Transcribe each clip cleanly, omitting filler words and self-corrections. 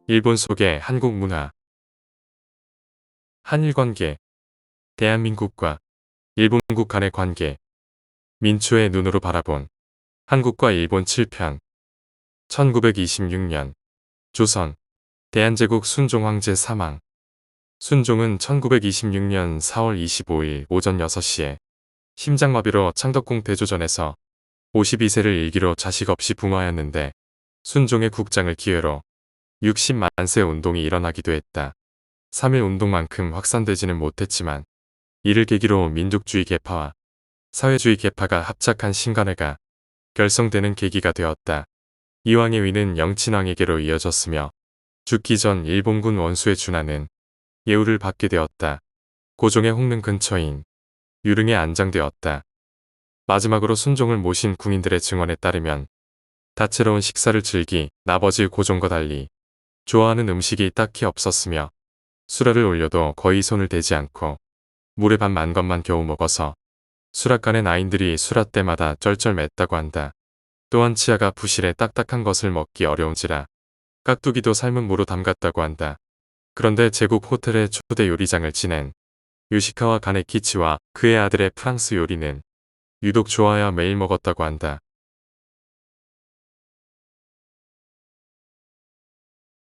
일본 속의 한국 문화, 한일 관계, 대한민국과 일본국 간의 관계, 민초의 눈으로 바라본 한국과 일본 7편, 1926년, 조선, 대한제국 순종 황제 사망. 순종은 1926년 4월 25일 오전 6시에 심장마비로 창덕궁 대조전에서 52세를 일기로 자식 없이 붕어하였는데 순종의 국장을 기회로 60만세 운동이 일어나기도 했다. 3.1 운동만큼 확산되지는 못했지만 이를 계기로 민족주의 계파와 사회주의 계파가 합작한 신간회가 결성되는 계기가 되었다. 이왕의 위는 영친왕에게로 이어졌으며 죽기 전 일본군 원수에 준하는 예우를 받게 되었다. 고종의 홍릉 근처인 유릉에 안장되었다. 마지막으로 순종을 모신 궁인들의 증언에 따르면 다채로운 식사를 즐기 나버지 고종과 달리 좋아하는 음식이 딱히 없었으며 수라를 올려도 거의 손을 대지 않고 물에 밥 만 것만 겨우 먹어서 수락간의 나인들이 수라 때마다 쩔쩔맸다고 한다. 또한 치아가 부실해 딱딱한 것을 먹기 어려운지라 깍두기도 삶은 무로 담갔다고 한다. 그런데 제국 호텔의 초대 요리장을 지낸 요시카와 가네키치와 그의 아들의 프랑스 요리는 유독 좋아야 매일 먹었다고 한다.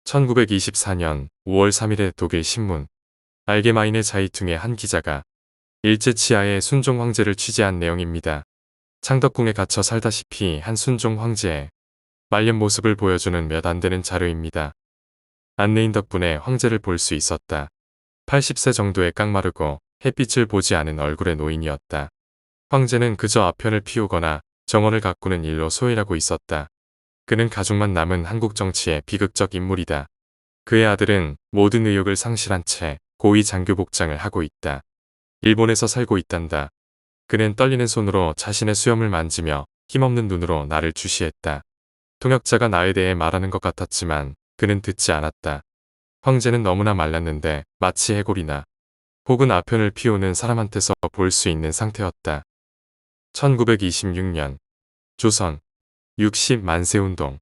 1924년 5월 3일에 독일 신문 알게마인의 자이퉁의 한 기자가 일제 치하의 순종 황제를 취재한 내용입니다. 창덕궁에 갇혀 살다시피 한 순종 황제의 말년 모습을 보여주는 몇 안 되는 자료입니다. 안내인 덕분에 황제를 볼 수 있었다. 80세 정도의 깡마르고 햇빛을 보지 않은 얼굴의 노인이었다. 황제는 그저 아편을 피우거나 정원을 가꾸는 일로 소일하고 있었다. 그는 가족만 남은 한국 정치의 비극적 인물이다. 그의 아들은 모든 의욕을 상실한 채 고위 장교 복장을 하고 있다. 일본에서 살고 있단다. 그는 떨리는 손으로 자신의 수염을 만지며 힘없는 눈으로 나를 주시했다. 통역자가 나에 대해 말하는 것 같았지만 그는 듣지 않았다. 황제는 너무나 말랐는데 마치 해골이나 혹은 아편을 피우는 사람한테서 볼 수 있는 상태였다. 1926년 조선 60만세운동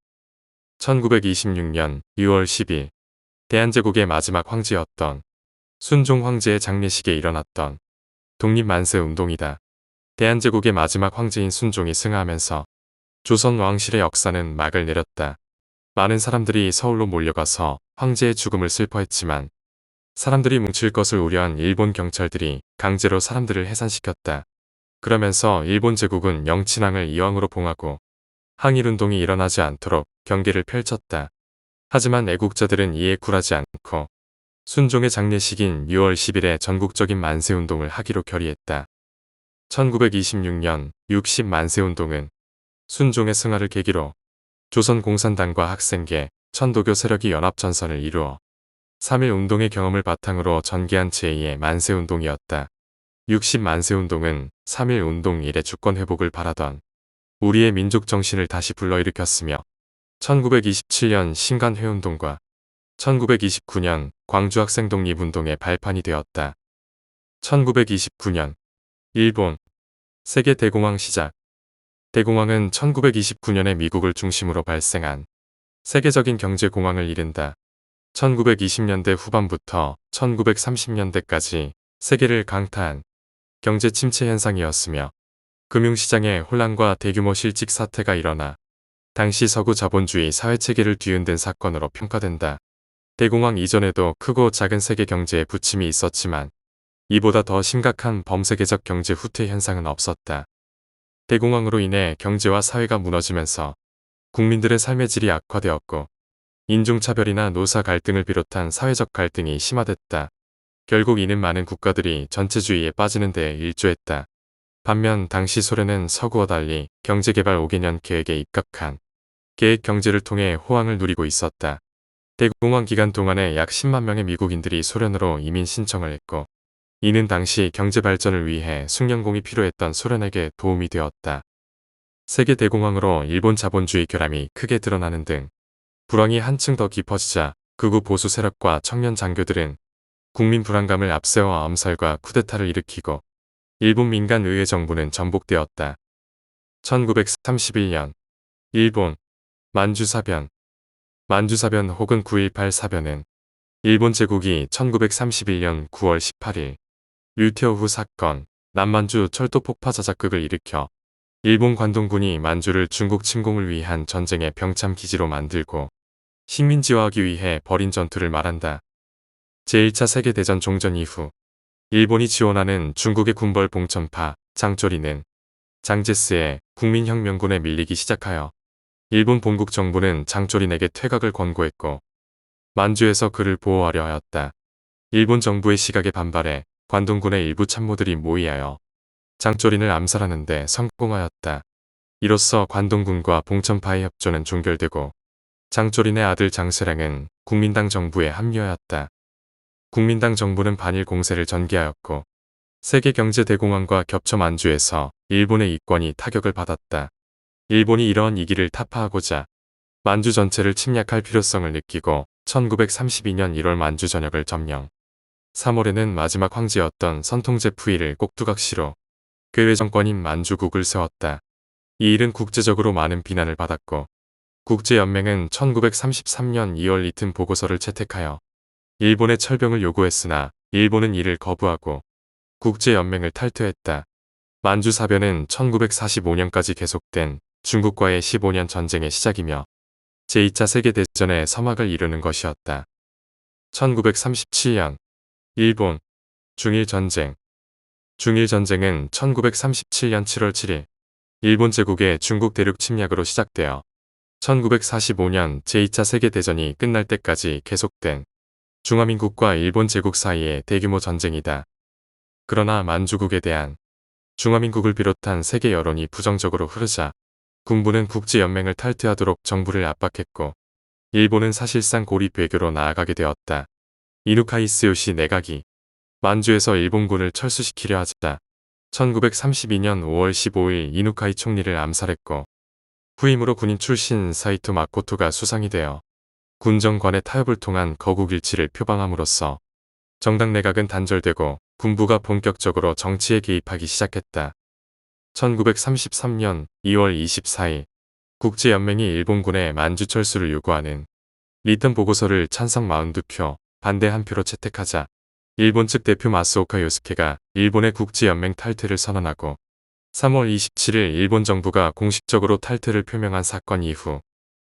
1926년 6월 10일 대한제국의 마지막 황제였던 순종 황제의 장례식에 일어났던 독립만세운동이다. 대한제국의 마지막 황제인 순종이 승하하면서 조선 왕실의 역사는 막을 내렸다. 많은 사람들이 서울로 몰려가서 황제의 죽음을 슬퍼했지만 사람들이 뭉칠 것을 우려한 일본 경찰들이 강제로 사람들을 해산시켰다. 그러면서 일본 제국은 영친왕을 이왕으로 봉하고 항일운동이 일어나지 않도록 경계를 펼쳤다. 하지만 애국자들은 이에 굴하지 않고 순종의 장례식인 6월 10일에 전국적인 만세운동을 하기로 결의했다. 1926년 60만세운동은 순종의 승하를 계기로 조선공산당과 학생계, 천도교 세력이 연합전선을 이루어 3.1 운동의 경험을 바탕으로 전개한 제2의 만세운동이었다. 60만세운동은 3.1 운동 이래 주권 회복을 바라던 우리의 민족 정신을 다시 불러일으켰으며 1927년 신간회운동과 1929년 광주학생 독립운동의 발판이 되었다. 1929년 일본 세계 대공황 시작. 대공황은 1929년에 미국을 중심으로 발생한 세계적인 경제 공황을 이른다. 1920년대 후반부터 1930년대까지 세계를 강타한 경제 침체 현상이었으며 금융시장에 혼란과 대규모 실직 사태가 일어나 당시 서구 자본주의 사회체계를 뒤흔든 사건으로 평가된다. 대공황 이전에도 크고 작은 세계 경제에 부침이 있었지만 이보다 더 심각한 범세계적 경제 후퇴 현상은 없었다. 대공황으로 인해 경제와 사회가 무너지면서 국민들의 삶의 질이 악화되었고 인종차별이나 노사 갈등을 비롯한 사회적 갈등이 심화됐다. 결국 이는 많은 국가들이 전체주의에 빠지는 데 일조했다. 반면 당시 소련은 서구와 달리 경제개발 5개년 계획에 입각한 계획경제를 통해 호황을 누리고 있었다. 대공황 기간 동안에 약 10만 명의 미국인들이 소련으로 이민 신청을 했고 이는 당시 경제 발전을 위해 숙련공이 필요했던 소련에게 도움이 되었다. 세계 대공황으로 일본 자본주의 결함이 크게 드러나는 등 불황이 한층 더 깊어지자 극우 보수 세력과 청년 장교들은 국민 불안감을 앞세워 암살과 쿠데타를 일으키고 일본 민간 의회 정부는 전복되었다. 1931년 일본 만주사변 만주사변 혹은 9.18 사변은 일본 제국이 1931년 9월 18일 류태오후 사건, 남만주 철도 폭파 자작극을 일으켜 일본 관동군이 만주를 중국 침공을 위한 전쟁의 병참 기지로 만들고 식민지화하기 위해 벌인 전투를 말한다. 제1차 세계대전 종전 이후 일본이 지원하는 중국의 군벌 봉천파 장조리는 장제스의 국민혁명군에 밀리기 시작하여 일본 본국 정부는 장조린에게 퇴각을 권고했고 만주에서 그를 보호하려 하였다. 일본 정부의 시각에 반발해 관동군의 일부 참모들이 모의하여 장조린을 암살하는 데 성공하였다. 이로써 관동군과 봉천파의 협조는 종결되고 장조린의 아들 장세량은 국민당 정부에 합류하였다. 국민당 정부는 반일 공세를 전개하였고 세계경제대공황과 겹쳐 만주에서 일본의 이권이 타격을 받았다. 일본이 이러한 위기를 타파하고자 만주 전체를 침략할 필요성을 느끼고 1932년 1월 만주 전역을 점령. 3월에는 마지막 황제였던 선통제 푸이를 꼭두각시로 괴뢰 정권인 만주국을 세웠다. 이 일은 국제적으로 많은 비난을 받았고 국제연맹은 1933년 2월 이튼 보고서를 채택하여 일본의 철병을 요구했으나 일본은 이를 거부하고 국제연맹을 탈퇴했다. 만주사변은 1945년까지 계속된 중국과의 15년 전쟁의 시작이며 제2차 세계대전의 서막을 이루는 것이었다. 1937년 일본 중일전쟁 중일전쟁은 1937년 7월 7일 일본 제국의 중국 대륙 침략으로 시작되어 1945년 제2차 세계대전이 끝날 때까지 계속된 중화민국과 일본 제국 사이의 대규모 전쟁이다. 그러나 만주국에 대한 중화민국을 비롯한 세계 여론이 부정적으로 흐르자 군부는 국제연맹을 탈퇴하도록 정부를 압박했고 일본은 사실상 고립 외교로 나아가게 되었다. 이누카이 스요시 내각이 만주에서 일본군을 철수시키려 하자 1932년 5월 15일 이누카이 총리를 암살했고 후임으로 군인 출신 사이토 마코토가 수상이 되어 군정관의 타협을 통한 거국일치를 표방함으로써 정당 내각은 단절되고 군부가 본격적으로 정치에 개입하기 시작했다. 1933년 2월 24일 국제연맹이 일본군의 만주 철수를 요구하는 리턴 보고서를 찬성 42표, 반대 1표로 채택하자 일본 측 대표 마스오카 요스케가 일본의 국제연맹 탈퇴를 선언하고 3월 27일 일본 정부가 공식적으로 탈퇴를 표명한 사건 이후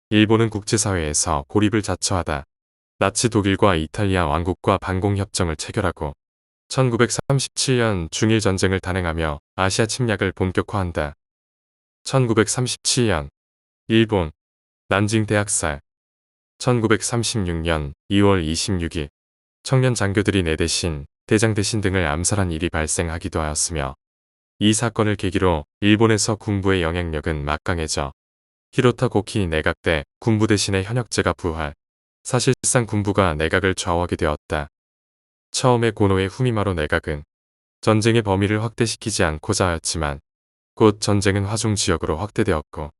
일본은 국제사회에서 고립을 자처하다 나치 독일과 이탈리아 왕국과 반공협정을 체결하고 1937년 중일전쟁을 단행하며 아시아 침략을 본격화한다. 1937년 일본 난징 대학살 1936년 2월 26일 청년 장교들이 내대신, 대장 대신 등을 암살한 일이 발생하기도 하였으며 이 사건을 계기로 일본에서 군부의 영향력은 막강해져 히로타 고키 내각 때 군부 대신에 현역제가 부활, 사실상 군부가 내각을 좌우하게 되었다. 처음에 고노의 후미마로 내각은 전쟁의 범위를 확대시키지 않고자 하였지만 곧 전쟁은 화중 지역으로 확대되었고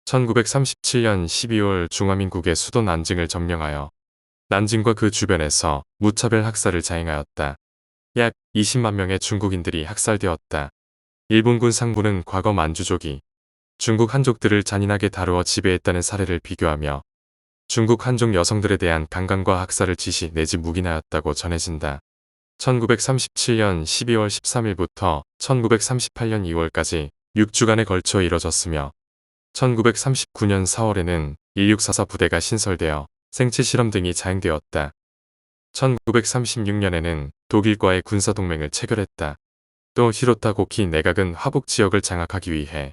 1937년 12월 중화민국의 수도 난징을 점령하여 난징과 그 주변에서 무차별 학살을 자행하였다. 약 20만 명의 중국인들이 학살되었다. 일본군 상부는 과거 만주족이 중국 한족들을 잔인하게 다루어 지배했다는 사례를 비교하며 중국 한족 여성들에 대한 강간과 학살을 지시 내지 묵인하였다고 전해진다. 1937년 12월 13일부터 1938년 2월까지 6주간에 걸쳐 이뤄졌으며 1939년 4월에는 1644 부대가 신설되어 생체 실험 등이 자행되었다. 1936년에는 독일과의 군사동맹을 체결했다. 또 히로타 고키 내각은 화북 지역을 장악하기 위해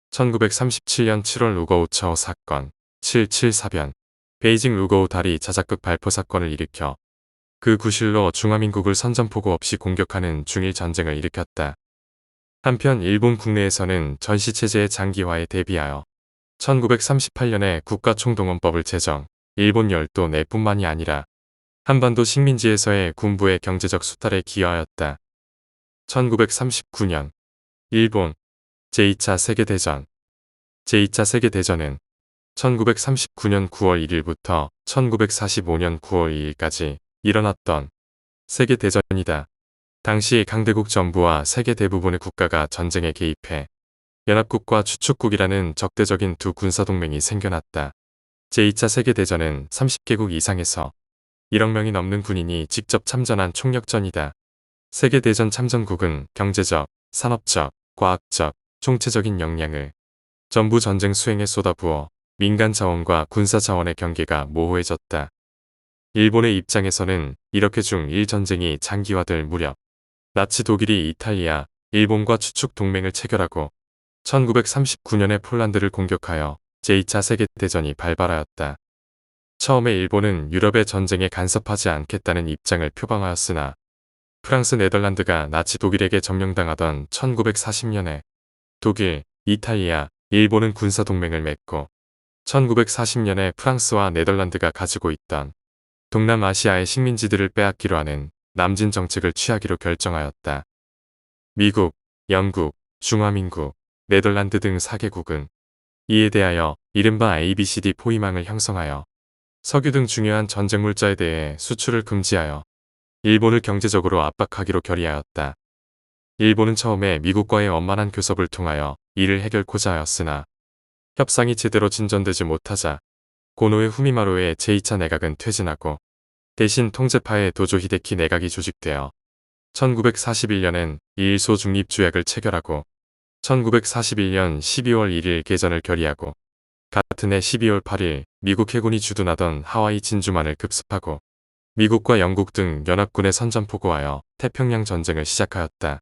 1937년 7월 루거우 차오 사건, 7.7 사변, 베이징 루거우 다리 자작극 발포 사건을 일으켜 그 구실로 중화민국을 선전포고 없이 공격하는 중일 전쟁을 일으켰다. 한편 일본 국내에서는 전시체제의 장기화에 대비하여 1938년에 국가총동원법을 제정, 일본 열도 내뿐만이 아니라 한반도 식민지에서의 군부의 경제적 수탈에 기여하였다. 1939년 일본 제2차 세계대전 제2차 세계대전은 1939년 9월 1일부터 1945년 9월 2일까지 일어났던 세계대전이다. 당시 강대국 정부와 세계 대부분의 국가가 전쟁에 개입해 연합국과 추축국이라는 적대적인 두 군사동맹이 생겨났다. 제2차 세계대전은 30개국 이상에서 1억 명이 넘는 군인이 직접 참전한 총력전이다. 세계대전 참전국은 경제적, 산업적, 과학적, 총체적인 역량을 전부 전쟁 수행에 쏟아부어 민간 자원과 군사 자원의 경계가 모호해졌다. 일본의 입장에서는 이렇게 중1 전쟁이 장기화될 무렵 나치 독일이 이탈리아, 일본과 추축 동맹을 체결하고 1939년에 폴란드를 공격하여 제2차 세계대전이 발발하였다. 처음에 일본은 유럽의 전쟁에 간섭하지 않겠다는 입장을 표방하였으나 프랑스 네덜란드가 나치 독일에게 점령당하던 1940년에 독일, 이탈리아, 일본은 군사동맹을 맺고 1940년에 프랑스와 네덜란드가 가지고 있던 동남아시아의 식민지들을 빼앗기로 하는 남진 정책을 취하기로 결정하였다. 미국, 영국, 중화민국, 네덜란드 등 4개국은 이에 대하여 이른바 ABCD 포위망을 형성하여 석유 등 중요한 전쟁 물자에 대해 수출을 금지하여 일본을 경제적으로 압박하기로 결의하였다. 일본은 처음에 미국과의 원만한 교섭을 통하여 이를 해결코자 하였으나 협상이 제대로 진전되지 못하자 고노에 후미마루의 제2차 내각은 퇴진하고 대신 통제파의 도조 히데키 내각이 조직되어 1941년엔 일소 중립조약을 체결하고 1941년 12월 1일 개전을 결의하고 같은 해 12월 8일 미국 해군이 주둔하던 하와이 진주만을 급습하고 미국과 영국 등 연합군에 선전포고하여 태평양 전쟁을 시작하였다.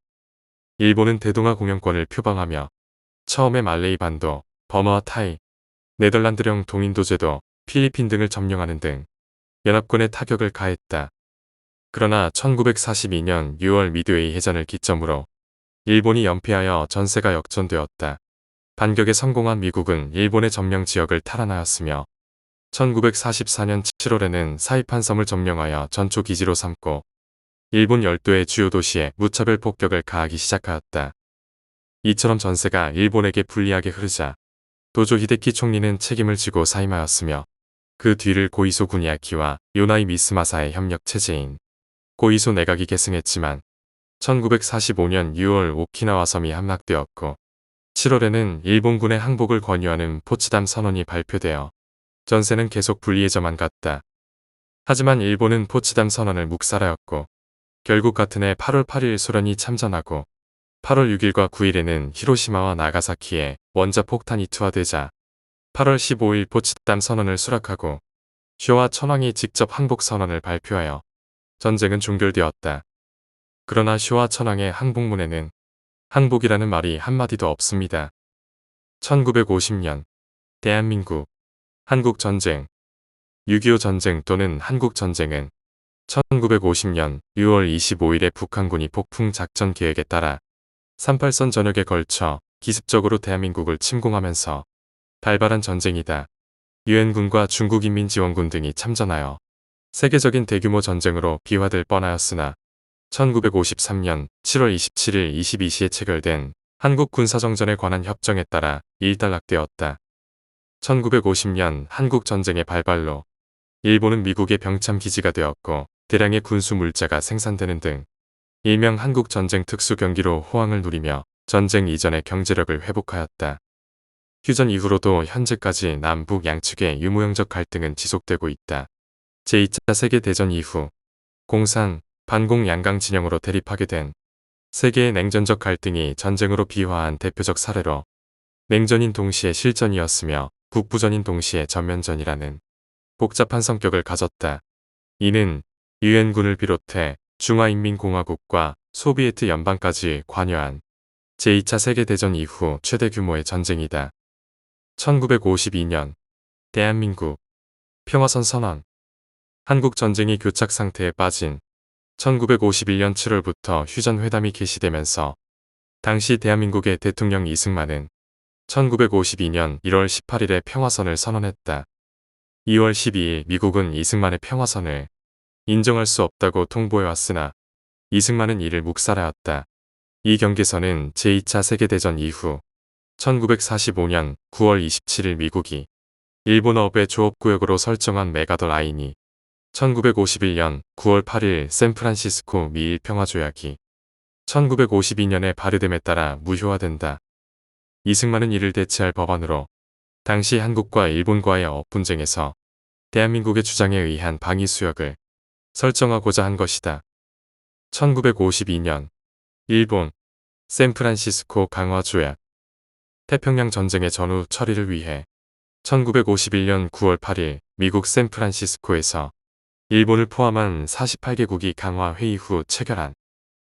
일본은 대동아 공영권을 표방하며 처음에 말레이 반도, 버마와 타이, 네덜란드령 동인도제도, 필리핀 등을 점령하는 등 연합군에 타격을 가했다. 그러나 1942년 6월 미드웨이 해전을 기점으로 일본이 연패하여 전세가 역전되었다. 반격에 성공한 미국은 일본의 점령 지역을 탈환하였으며 1944년 7월에는 사이판 섬을 점령하여 전초 기지로 삼고 일본 열도의 주요 도시에 무차별 폭격을 가하기 시작하였다. 이처럼 전세가 일본에게 불리하게 흐르자 도조 히데키 총리는 책임을 지고 사임하였으며 그 뒤를 고이소 구니아키와 요나이 미스마사의 협력 체제인 고이소 내각이 계승했지만 1945년 6월 오키나와 섬이 함락되었고 7월에는 일본군의 항복을 권유하는 포츠담 선언이 발표되어 전세는 계속 불리해져만 갔다. 하지만 일본은 포츠담 선언을 묵살하였고 결국 같은 해 8월 8일 소련이 참전하고 8월 6일과 9일에는 히로시마와 나가사키에 원자폭탄이 투하되자 8월 15일 포츠담 선언을 수락하고 쇼와 천황이 직접 항복 선언을 발표하여 전쟁은 종결되었다. 그러나 쇼와 천황의 항복문에는 항복이라는 말이 한마디도 없습니다. 1950년 대한민국 한국전쟁 6.25 전쟁 또는 한국전쟁은 1950년 6월 25일에 북한군이 폭풍 작전 계획에 따라 38선 전역에 걸쳐 기습적으로 대한민국을 침공하면서 발발한 전쟁이다. 유엔군과 중국인민지원군 등이 참전하여 세계적인 대규모 전쟁으로 비화될 뻔하였으나 1953년 7월 27일 22시에 체결된 한국 군사정전에 관한 협정에 따라 일단락되었다. 1950년 한국전쟁의 발발로 일본은 미국의 병참 기지가 되었고 대량의 군수 물자가 생산되는 등 일명 한국전쟁 특수경기로 호황을 누리며 전쟁 이전의 경제력을 회복하였다. 휴전 이후로도 현재까지 남북 양측의 유무형적 갈등은 지속되고 있다. 제2차 세계대전 이후 공산, 반공 양강 진영으로 대립하게 된 세계의 냉전적 갈등이 전쟁으로 비화한 대표적 사례로 냉전인 동시에 실전이었으며 북부전인 동시에 전면전이라는 복잡한 성격을 가졌다. 이는 유엔군을 비롯해 중화인민공화국과 소비에트 연방까지 관여한 제2차 세계대전 이후 최대 규모의 전쟁이다. 1952년 대한민국 평화선 선언 한국전쟁이 교착 상태에 빠진 1951년 7월부터 휴전회담이 개시되면서 당시 대한민국의 대통령 이승만은 1952년 1월 18일에 평화선을 선언했다. 2월 12일 미국은 이승만의 평화선을 인정할 수 없다고 통보해왔으나 이승만은 이를 묵살하였다. 이 경계선은 제2차 세계대전 이후 1945년 9월 27일 미국이 일본어업의 조업구역으로 설정한 메가더 라인이 1951년 9월 8일 샌프란시스코 미일 평화조약이 1952년에 발의됨에 따라 무효화된다. 이승만은 이를 대체할 법안으로 당시 한국과 일본과의 업 분쟁에서 대한민국의 주장에 의한 방위 수역을 설정하고자 한 것이다. 1952년 일본 샌프란시스코 강화 조약 태평양 전쟁의 전후 처리를 위해 1951년 9월 8일 미국 샌프란시스코에서 일본을 포함한 48개국이 강화 회의 후 체결한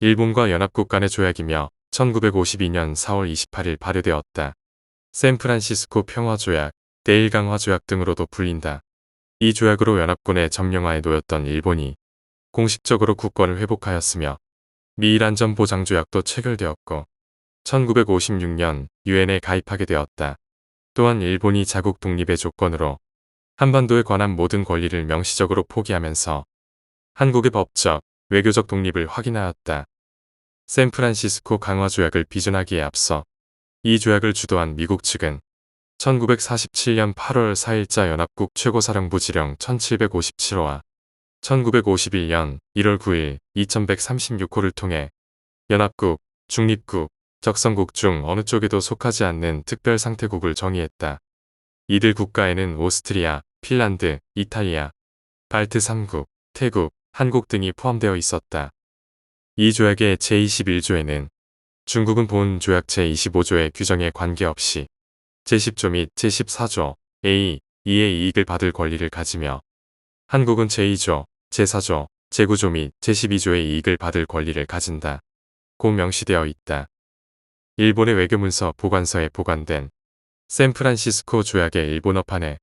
일본과 연합국 간의 조약이며 1952년 4월 28일 발효되었다. 샌프란시스코 평화조약, 대일강화조약 등으로도 불린다. 이 조약으로 연합군의 점령하에 놓였던 일본이 공식적으로 국권을 회복하였으며 미일 안전보장조약도 체결되었고 1956년 유엔에 가입하게 되었다. 또한 일본이 자국 독립의 조건으로 한반도에 관한 모든 권리를 명시적으로 포기하면서 한국의 법적, 외교적 독립을 확인하였다. 샌프란시스코 강화조약을 비준하기에 앞서 이 조약을 주도한 미국 측은 1947년 8월 4일자 연합국 최고사령부 지령 1757호와 1951년 1월 9일 2136호를 통해 연합국, 중립국, 적성국 중 어느 쪽에도 속하지 않는 특별상태국을 정의했다. 이들 국가에는 오스트리아, 핀란드, 이탈리아, 발트 3국, 태국, 한국 등이 포함되어 있었다. 이 조약의 제21조에는 중국은 본 조약 제25조의 규정에 관계없이 제10조 및 제14조 A, 2의 이익을 받을 권리를 가지며 한국은 제2조, 제4조, 제9조 및 제12조의 이익을 받을 권리를 가진다. 고 명시되어 있다. 일본의 외교문서 보관서에 보관된 샌프란시스코 조약의 일본어판에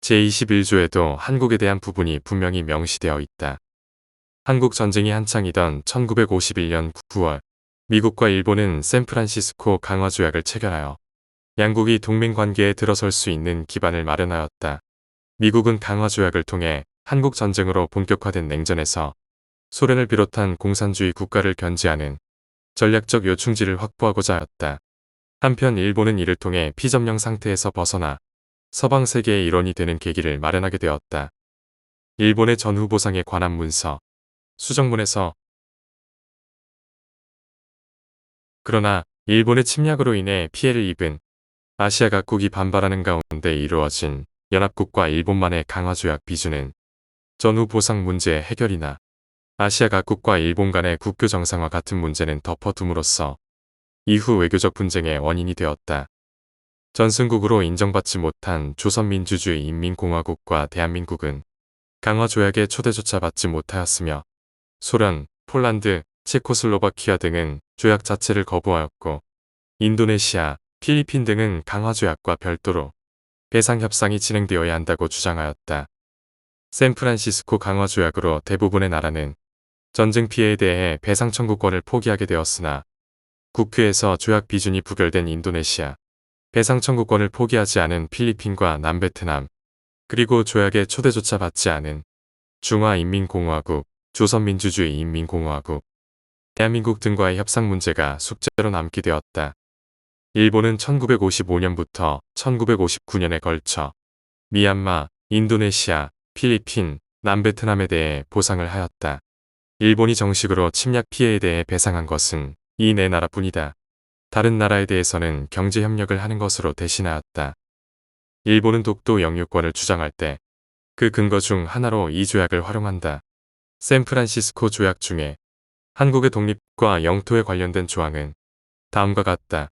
제21조에도 한국에 대한 부분이 분명히 명시되어 있다. 한국 전쟁이 한창이던 1951년 9월 미국과 일본은 샌프란시스코 강화조약을 체결하여 양국이 동맹관계에 들어설 수 있는 기반을 마련하였다. 미국은 강화조약을 통해 한국 전쟁으로 본격화된 냉전에서 소련을 비롯한 공산주의 국가를 견제하는 전략적 요충지를 확보하고자 하였다. 한편 일본은 이를 통해 피점령 상태에서 벗어나 서방 세계의 일원이 되는 계기를 마련하게 되었다. 일본의 전후 보상에 관한 문서, 수정문에서 그러나 일본의 침략으로 인해 피해를 입은 아시아 각국이 반발하는 가운데 이루어진 연합국과 일본만의 강화조약 비준은 전후 보상 문제의 해결이나 아시아 각국과 일본 간의 국교 정상화 같은 문제는 덮어둠으로써 이후 외교적 분쟁의 원인이 되었다. 전승국으로 인정받지 못한 조선민주주의 인민공화국과 대한민국은 강화조약의 초대조차 받지 못하였으며 소련, 폴란드, 체코슬로바키아 등은 조약 자체를 거부하였고 인도네시아, 필리핀 등은 강화조약과 별도로 배상협상이 진행되어야 한다고 주장하였다. 샌프란시스코 강화조약으로 대부분의 나라는 전쟁 피해에 대해 배상 청구권을 포기하게 되었으나 국회에서 조약 비준이 부결된 인도네시아, 배상 청구권을 포기하지 않은 필리핀과 남베트남, 그리고 조약의 초대조차 받지 않은 중화인민공화국, 조선민주주의 인민공화국, 대한민국 등과의 협상 문제가 숙제로 남게 되었다. 일본은 1955년부터 1959년에 걸쳐 미얀마, 인도네시아, 필리핀, 남베트남에 대해 보상을 하였다. 일본이 정식으로 침략 피해에 대해 배상한 것은 이 네 나라뿐이다. 다른 나라에 대해서는 경제협력을 하는 것으로 대신하였다. 일본은 독도 영유권을 주장할 때 그 근거 중 하나로 이 조약을 활용한다. 샌프란시스코 조약 중에 한국의 독립과 영토에 관련된 조항은 다음과 같다.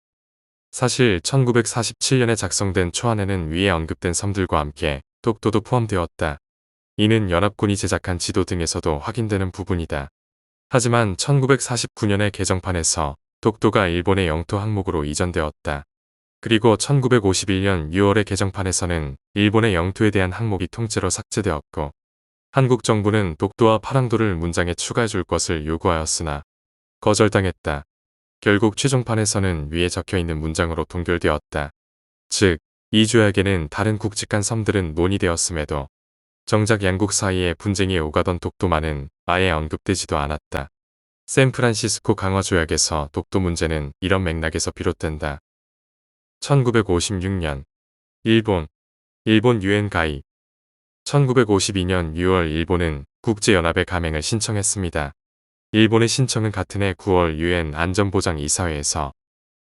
사실 1947년에 작성된 초안에는 위에 언급된 섬들과 함께 독도도 포함되었다. 이는 연합군이 제작한 지도 등에서도 확인되는 부분이다. 하지만 1949년의 개정판에서 독도가 일본의 영토 항목으로 이전되었다. 그리고 1951년 6월의 개정판에서는 일본의 영토에 대한 항목이 통째로 삭제되었고 한국 정부는 독도와 파랑도를 문장에 추가해 줄 것을 요구하였으나 거절당했다. 결국 최종판에서는 위에 적혀있는 문장으로 동결되었다. 즉, 이 조약에는 다른 굵직한 섬들은 논의되었음에도 정작 양국 사이에 분쟁이 오가던 독도만은 아예 언급되지도 않았다. 샌프란시스코 강화조약에서 독도 문제는 이런 맥락에서 비롯된다. 1956년 일본 유엔 가입 1952년 6월 일본은 국제연합의 가맹을 신청했습니다. 일본의 신청은 같은 해 9월 유엔 안전보장이사회에서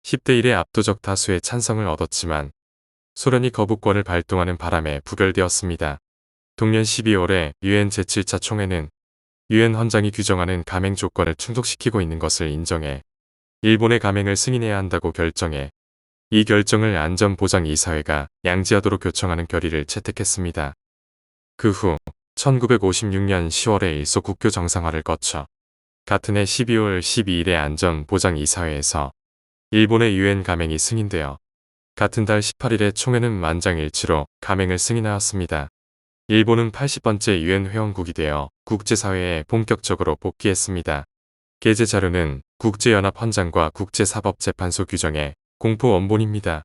10대 1의 압도적 다수의 찬성을 얻었지만 소련이 거부권을 발동하는 바람에 부결되었습니다. 동년 12월에 유엔 제7차 총회는 유엔 헌장이 규정하는 가맹 조건을 충족시키고 있는 것을 인정해 일본의 가맹을 승인해야 한다고 결정해 이 결정을 안전보장이사회가 양지하도록 요청하는 결의를 채택했습니다. 그 후 1956년 10월에 일소 국교 정상화를 거쳐 같은 해 12월 12일에 안전보장이사회에서 일본의 유엔 가맹이 승인되어 같은 달 18일에 총회는 만장일치로 가맹을 승인하였습니다. 일본은 80번째 유엔 회원국이 되어 국제사회에 본격적으로 복귀했습니다. 게재 자료는 국제연합 헌장과 국제사법재판소 규정의 공포 원본입니다.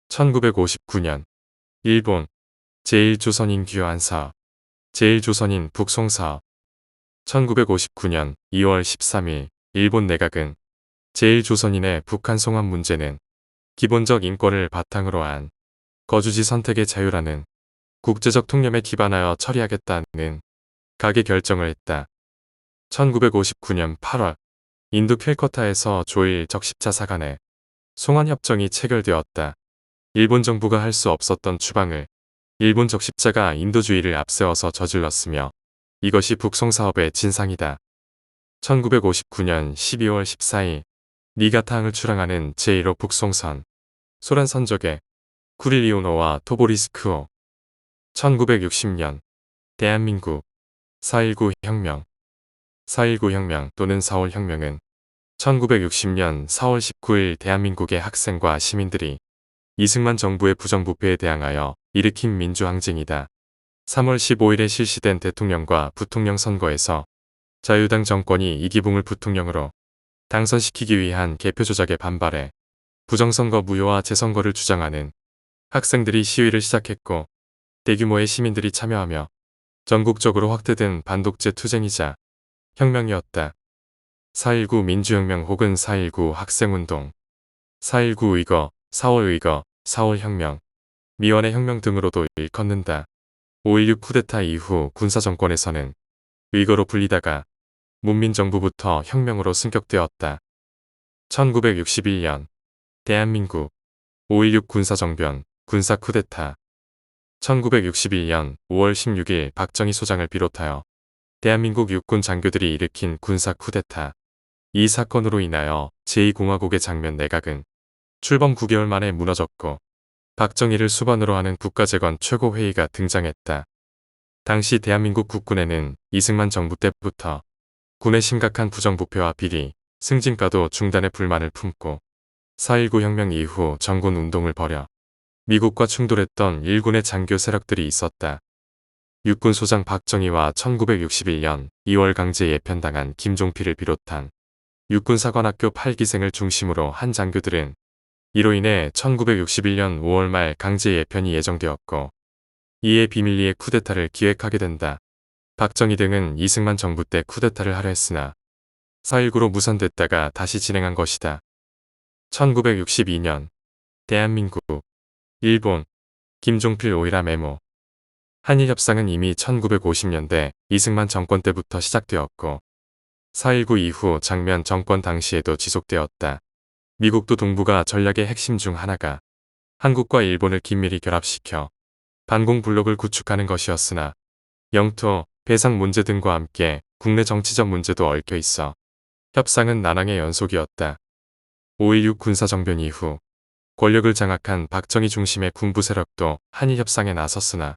1959년 일본 제1조선인 귀환 사업 제1조선인 북송 사업 1959년 2월 13일 일본 내각은 제1조선인의 북한 송환 문제는 기본적 인권을 바탕으로 한 거주지 선택의 자유라는 국제적 통념에 기반하여 처리하겠다는 각의 결정을 했다. 1959년 8월 인도 캘커타에서 조일 적십자사 간의 송환협정이 체결되었다. 일본 정부가 할 수 없었던 추방을 일본 적십자가 인도주의를 앞세워서 저질렀으며 이것이 북송사업의 진상이다. 1959년 12월 14일 니가타항을 출항하는 제1호 북송선 소란 선적의 쿠릴리오노와 토보리스크호 1960년 대한민국 4.19 혁명 4.19 혁명 또는 4월 혁명은 1960년 4월 19일 대한민국의 학생과 시민들이 이승만 정부의 부정부패에 대항하여 일으킨 민주항쟁이다. 3월 15일에 실시된 대통령과 부통령 선거에서 자유당 정권이 이기붕을 부통령으로 당선시키기 위한 개표 조작에 반발해 부정선거 무효와 재선거를 주장하는 학생들이 시위를 시작했고 대규모의 시민들이 참여하며 전국적으로 확대된 반독재 투쟁이자 혁명이었다. 4.19 민주혁명 혹은 4.19 학생운동, 4.19 의거, 4월 의거, 4월 혁명, 미완의 혁명 등으로도 일컫는다. 5.16 쿠데타 이후 군사정권에서는 의거로 불리다가 문민정부부터 혁명으로 승격되었다. 1961년 대한민국 5.16 군사정변, 군사 쿠데타 1961년 5월 16일 박정희 소장을 비롯하여 대한민국 육군 장교들이 일으킨 군사 쿠데타. 이 사건으로 인하여 제2공화국의 장면 내각은 출범 9개월 만에 무너졌고 박정희를 수반으로 하는 국가재건 최고회의가 등장했다. 당시 대한민국 국군에는 이승만 정부 때부터 군의 심각한 부정부패와 비리, 승진과도 중단의 불만을 품고 4.19 혁명 이후 정군 운동을 벌여 미국과 충돌했던 일군의 장교 세력들이 있었다. 육군 소장 박정희와 1961년 2월 강제 예편당한 김종필을 비롯한 육군사관학교 8기생을 중심으로 한 장교들은 이로 인해 1961년 5월 말 강제 예편이 예정되었고 이에 비밀리에 쿠데타를 기획하게 된다. 박정희 등은 이승만 정부 때 쿠데타를 하려 했으나 4.19로 무산됐다가 다시 진행한 것이다. 1962년 대한민국, 일본, 김종필 오이라 메모 한일협상은 이미 1950년대 이승만 정권 때부터 시작되었고 4.19 이후 장면 정권 당시에도 지속되었다. 미국도 동북아 전략의 핵심 중 하나가 한국과 일본을 긴밀히 결합시켜 반공 블록을 구축하는 것이었으나 영토, 배상 문제 등과 함께 국내 정치적 문제도 얽혀 있어 협상은 난항의 연속이었다. 5.16 군사정변 이후 권력을 장악한 박정희 중심의 군부 세력도 한일 협상에 나섰으나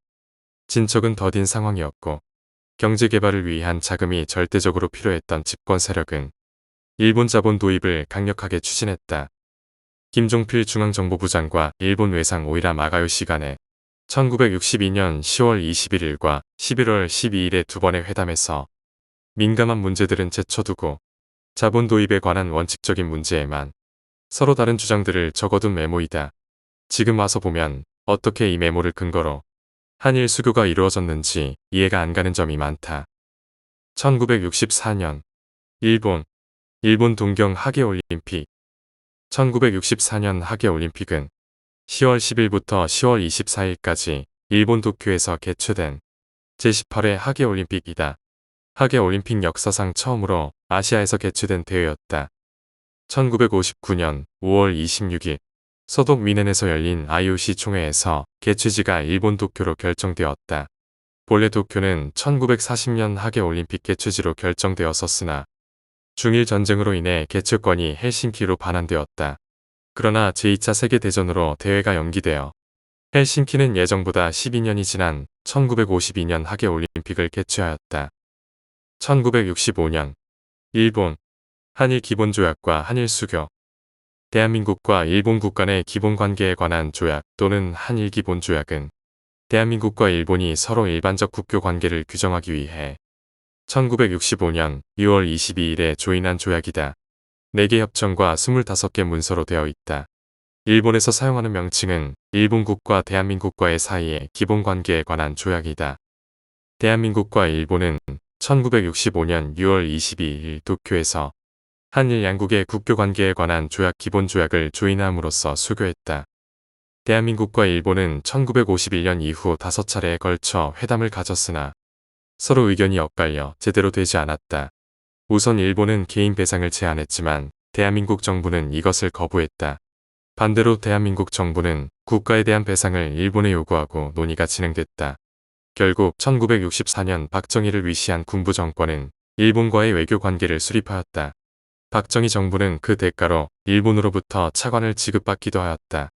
진척은 더딘 상황이었고 경제개발을 위한 자금이 절대적으로 필요했던 집권 세력은 일본 자본 도입을 강력하게 추진했다. 김종필 중앙정보부장과 일본 외상 오이라 마가요시 간에 1962년 10월 21일과 11월 12일의 두 번의 회담에서 민감한 문제들은 제쳐두고 자본 도입에 관한 원칙적인 문제에만 서로 다른 주장들을 적어둔 메모이다. 지금 와서 보면 어떻게 이 메모를 근거로 한일 수교가 이루어졌는지 이해가 안 가는 점이 많다. 1964년 일본 동경 하계올림픽 1964년 하계올림픽은 10월 10일부터 10월 24일까지 일본 도쿄에서 개최된 제18회 하계올림픽이다. 하계올림픽 역사상 처음으로 아시아에서 개최된 대회였다. 1959년 5월 26일 서독 미넨에서 열린 IOC 총회에서 개최지가 일본 도쿄로 결정되었다. 본래 도쿄는 1940년 하계올림픽 개최지로 결정되었었으나 중일 전쟁으로 인해 개최권이 헬싱키로 반환되었다. 그러나 제2차 세계대전으로 대회가 연기되어 헬싱키는 예정보다 12년이 지난 1952년 하계올림픽을 개최하였다. 1965년 일본 한일 기본조약과 한일 수교 대한민국과 일본국 간의 기본관계에 관한 조약 또는 한일 기본조약은 대한민국과 일본이 서로 일반적 국교 관계를 규정하기 위해 1965년 6월 22일에 조인한 조약이다. 4개 협정과 25개 문서로 되어 있다. 일본에서 사용하는 명칭은 일본국과 대한민국과의 사이의 기본관계에 관한 조약이다. 대한민국과 일본은 1965년 6월 22일 도쿄에서 한일 양국의 국교관계에 관한 조약 기본조약을 조인함으로써 수교했다. 대한민국과 일본은 1951년 이후 5차례에 걸쳐 회담을 가졌으나 서로 의견이 엇갈려 제대로 되지 않았다. 우선 일본은 개인 배상을 제안했지만 대한민국 정부는 이것을 거부했다. 반대로 대한민국 정부는 국가에 대한 배상을 일본에 요구하고 논의가 진행됐다. 결국 1964년 박정희를 위시한 군부 정권은 일본과의 외교 관계를 수립하였다. 박정희 정부는 그 대가로 일본으로부터 차관을 지급받기도 하였다.